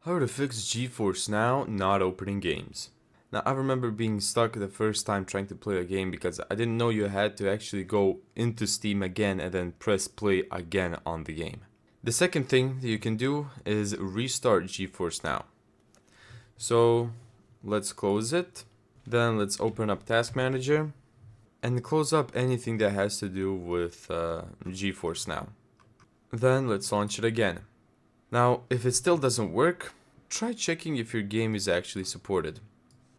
How to fix GeForce Now not opening games. Now I remember being stuck the first time trying to play a game because I didn't know you had to actually go into Steam again and then press play again on the game. The second thing that you can do is restart GeForce Now. So let's close it. Then let's open up Task Manager and close up anything that has to do with GeForce Now. Then let's launch it again. Now, if it still doesn't work, try checking if your game is actually supported.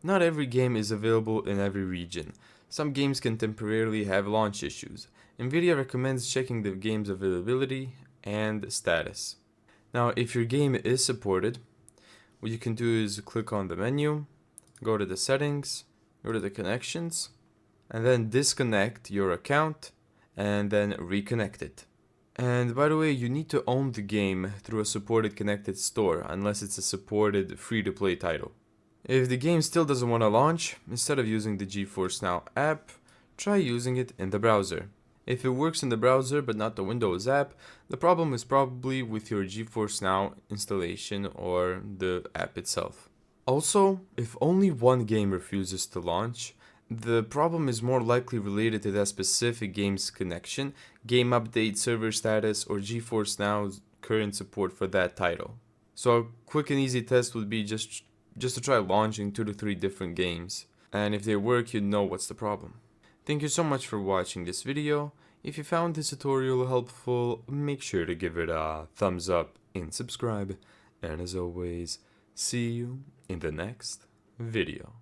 Not every game is available in every region. Some games can temporarily have launch issues. Nvidia recommends checking the game's availability and status. Now, if your game is supported, what you can do is click on the menu, go to the settings, go to the connections, and then disconnect your account and then reconnect it. And by the way, you need to own the game through a supported connected store unless it's a supported free-to-play title. If the game still doesn't want to launch, instead of using the GeForce Now app, try using it in the browser. If it works in the browser but not the Windows app, the problem is probably with your GeForce Now installation or the app itself. Also, if only one game refuses to launch, the problem is more likely related to that specific game's connection, game update, server status, or GeForce Now's current support for that title. So a quick and easy test would be just to try launching 2 to 3 different games, and if they work, you'd know what's the problem. Thank you so much for watching this video. If you found this tutorial helpful, make sure to give it a thumbs up and subscribe, and as always, see you in the next video.